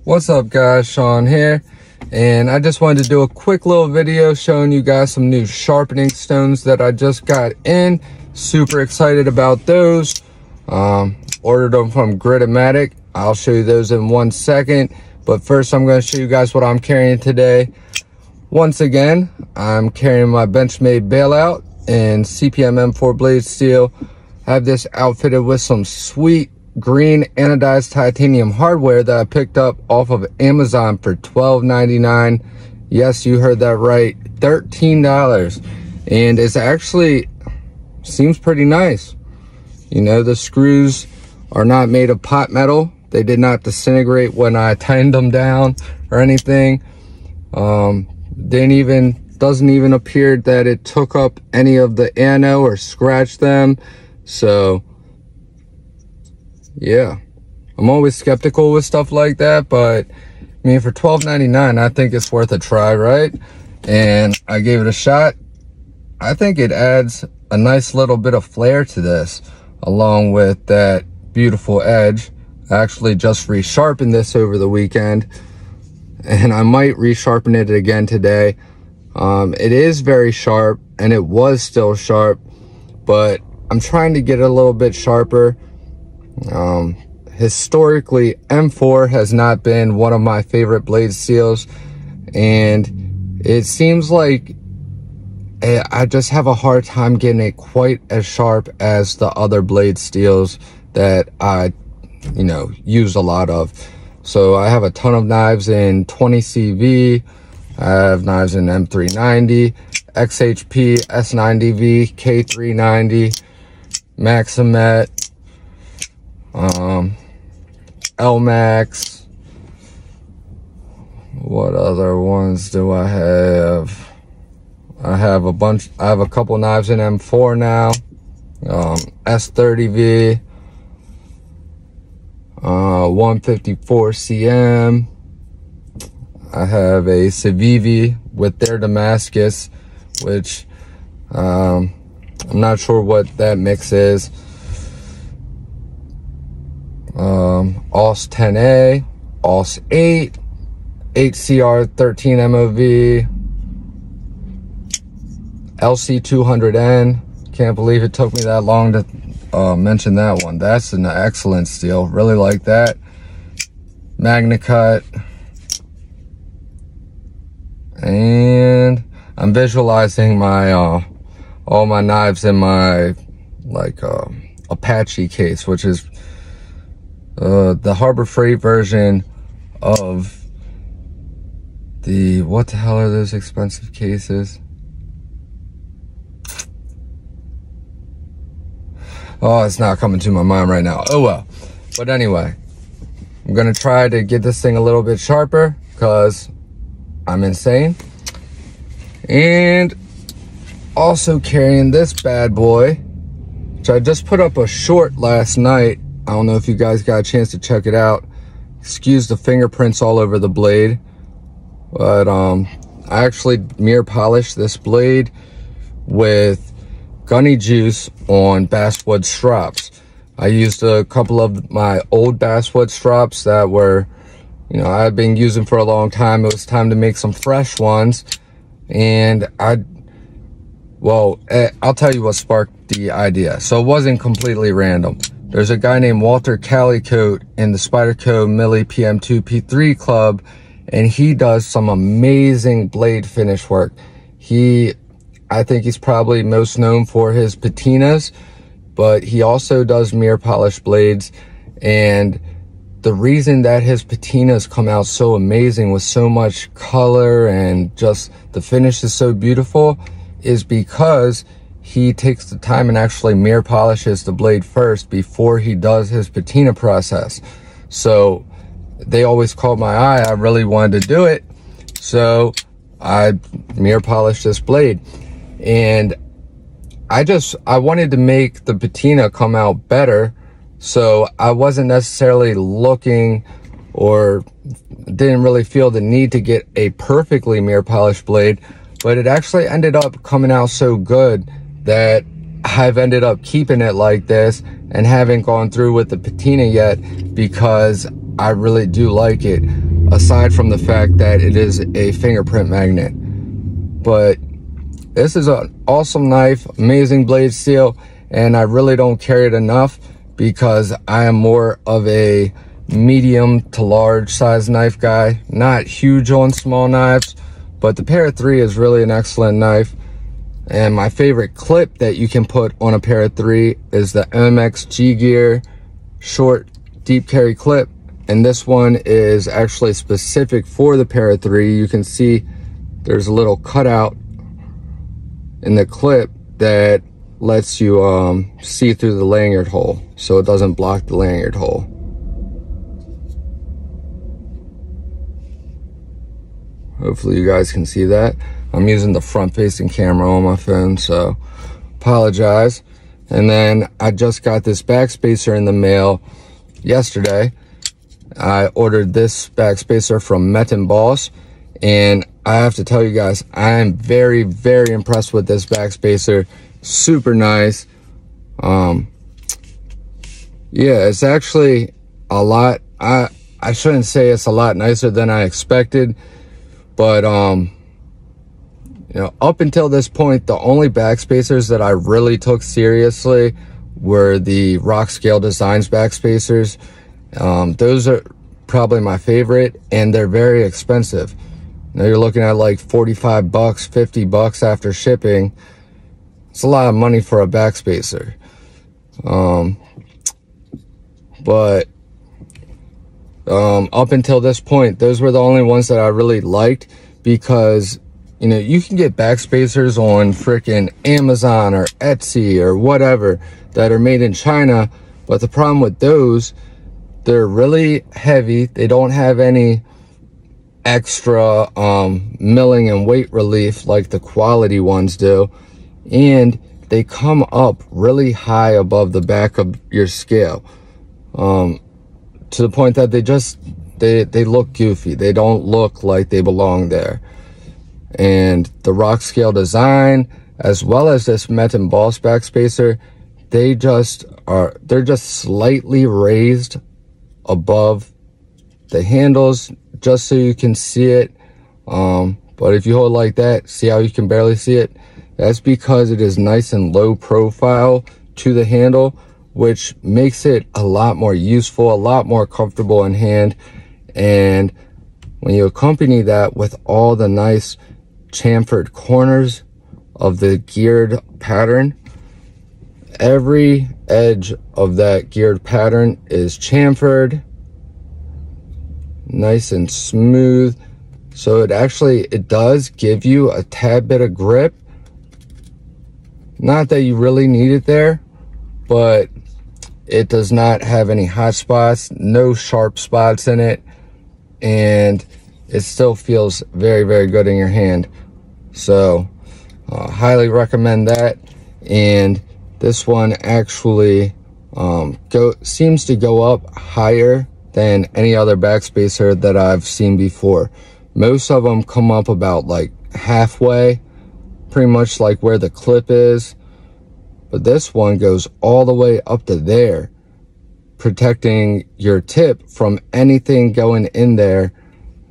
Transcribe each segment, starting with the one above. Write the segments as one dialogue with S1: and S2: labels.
S1: What's up guys, Sean here, and I just wanted to do a quick little video showing you guys some new sharpening stones that I just got in. Super excited about those. Ordered them from BENCHMADE. I'll show you those in 1 second, but first I'm going to show you guys what I'm carrying today. Once again, I'm carrying my BENCHMADE BAILOUT in CPM M4 blade steel. I have this outfitted with some sweet green anodized titanium hardware that I picked up off of Amazon for $12.99. Yes, you heard that right, $13. And it's actually seems pretty nice. You know, the screws are not made of pot metal. They did not disintegrate when I tightened them down or anything. Doesn't even appear that it took up any of the ano or scratched them. So yeah, I'm always skeptical with stuff like that, but I mean, for $12.99, I think it's worth a try, right? And I gave it a shot. I think it adds a nice little bit of flair to this, along with that beautiful edge. I actually just resharpened this over the weekend, and I might resharpen it again today. It is very sharp, and it was still sharp, but I'm trying to get it a little bit sharper. Historically, M4 has not been one of my favorite blade steels, and it seems like I just have a hard time getting it quite as sharp as the other blade steels that I, use a lot of. So I have a ton of knives in 20CV. I have knives in M390, XHP, S90V, K390, MAXAMET, LMAX. What other ones do I have? I have a couple knives in M4 now. S30V, 154 CM. I have a Civivi with their Damascus, which I'm not sure what that mix is. AUS 10A, AUS 8, HCR 13 MOV, LC 200N. Can't believe it took me that long to mention that one. That's an excellent steel. Really like that. MagnaCut. And I'm visualizing my all my knives in my Apache case, which is the Harbor Freight version of the, what the hell are those expensive cases? Oh, it's not coming to my mind right now. Oh well. But anyway, I'm gonna try to get this thing a little bit sharper because I'm insane. And also carrying this bad boy, which I just put up a short last night. I don't know if you guys got a chance to check it out. Excuse the fingerprints all over the blade, but I actually mirror polished this blade with Gunny juice on basswood strops. I used a couple of my old basswood strops that were, I've been using for a long time. It was time to make some fresh ones, and I'll tell you what sparked the idea. So it wasn't completely random. There's a guy named Walter Calicote in the Spyderco Millie PM2 P3 club, and he does some amazing blade finish work. I think he's probably most known for his patinas, but he also does mirror polish blades. And the reason that his patinas come out so amazing with so much color and just the finish is so beautiful is because he takes the time and actually mirror polishes the blade first before he does his patina process. So they always caught my eye. I really wanted to do it, so I mirror polished this blade. And I wanted to make the patina come out better, so I wasn't necessarily looking or didn't really feel the need to get a perfectly mirror polished blade, but it actually ended up coming out so good that I've ended up keeping it like this and haven't gone through with the patina yet because I really do like it. aside from the fact that it is a fingerprint magnet. But this is an awesome knife, amazing blade steel, and I really don't carry it enough because I am more of a medium to large size knife guy, not huge on small knives. But the Para 3 is really an excellent knife. And my favorite clip that you can put on a Para 3 is the MXG Gear short deep carry clip. And this one is actually specific for the Para 3. You can see there's a little cutout in the clip that lets you see through the lanyard hole, so it doesn't block the lanyard hole. Hopefully you guys can see that. I'm using the front facing camera on my phone, so apologize. And then I just got this Backspacer in the mail yesterday. I ordered this Backspacer from Met & Boss, and I have to tell you guys, I am very, very impressed with this Backspacer. Super nice. Yeah, it's actually a lot, I shouldn't say it's a lot nicer than I expected, but you know, up until this point, the only Backspacers that I really took seriously were the Rock Scale Designs Backspacers. Those are probably my favorite, and they're very expensive. Now you're looking at like 45 bucks, 50 bucks after shipping. It's a lot of money for a Backspacer. But up until this point, those were the only ones that I really liked, because you know, you can get Backspacers on freaking Amazon or Etsy or whatever that are made in China, but the problem with those, they're really heavy. They don't have any extra milling and weight relief like the quality ones do, and they come up really high above the back of your scale, to the point that they look goofy. They don't look like they belong there. And the Rock Scale Design, as well as this Met & Boss Backspacer, they're just slightly raised above the handles just so you can see it. But if you hold like that, see how you can barely see it? That's because it is nice and low profile to the handle, which makes it a lot more useful, a lot more comfortable in hand. And when you accompany that with all the nice chamfered corners of the geared pattern, every edge of that geared pattern is chamfered, nice and smooth, so it does give you a tad bit of grip. Not that you really need it there, but it does not have any hot spots, no sharp spots in it, and it still feels very, very good in your hand. So highly recommend that. And this one actually seems to go up higher than any other Backspacer that I've seen before. Most of them come up about like halfway, pretty much like where the clip is, but this one goes all the way up to there, protecting your tip from anything going in there.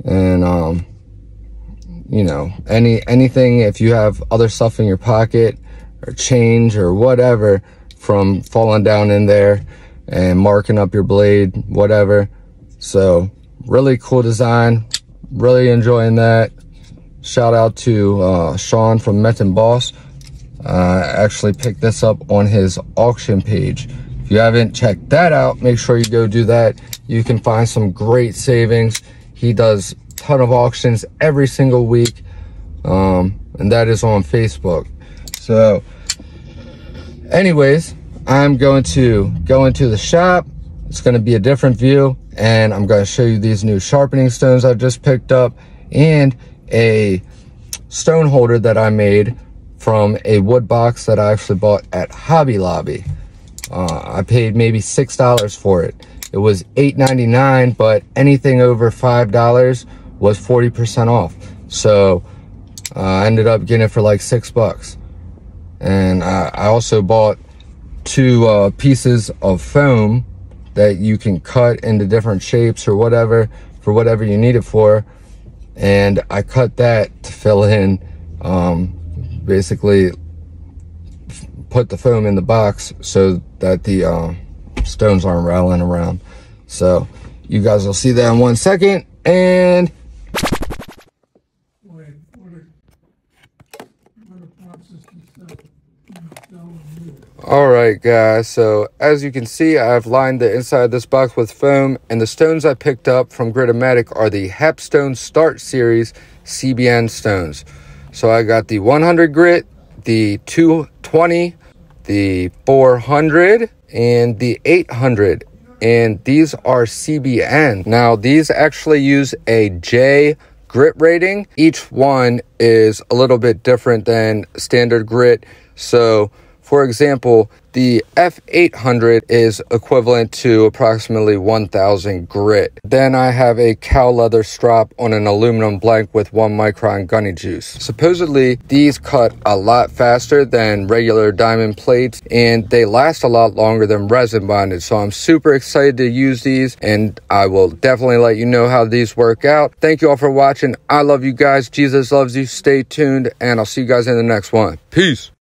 S1: And you know, anything, if you have other stuff in your pocket or change or whatever, from falling down in there and marking up your blade, whatever. So really cool design, really enjoying that. Shout out to Sean from Met & Boss. I actually picked this up on his auction page. If you haven't checked that out, make sure you go do that. You can find some great savings. He does a ton of auctions every single week, and that is on Facebook. So anyways, I'm going to go into the shop. It's going to be a different view, and I'm going to show you these new sharpening stones I just picked up, and a stone holder that I made from a wood box that I actually bought at Hobby Lobby. I paid maybe $6 for it. It was $8.99, but anything over $5 was 40% off. So I ended up getting it for like $6. And I also bought two pieces of foam that you can cut into different shapes or whatever for whatever you need it for. And I cut that to fill in, basically put the foam in the box so that the stones aren't rattling around. So you guys will see that in 1 second. And all right, guys, so as you can see, I've lined the inside of this box with foam, and the stones I picked up from Gritomatic are the Hepstone Start Series CBN stones. So I got the 100 grit, the 220, the 400, and the 800, and these are CBN. Now, these actually use a J grit rating. Each one is a little bit different than standard grit. So for example, the F800 is equivalent to approximately 1000 grit. Then I have a cow leather strop on an aluminum blank with 1 micron gunny juice. Supposedly, these cut a lot faster than regular diamond plates, and they last a lot longer than resin bonded. So I'm super excited to use these, and I will definitely let you know how these work out. Thank you all for watching. I love you guys. Jesus loves you. Stay tuned, and I'll see you guys in the next one. Peace.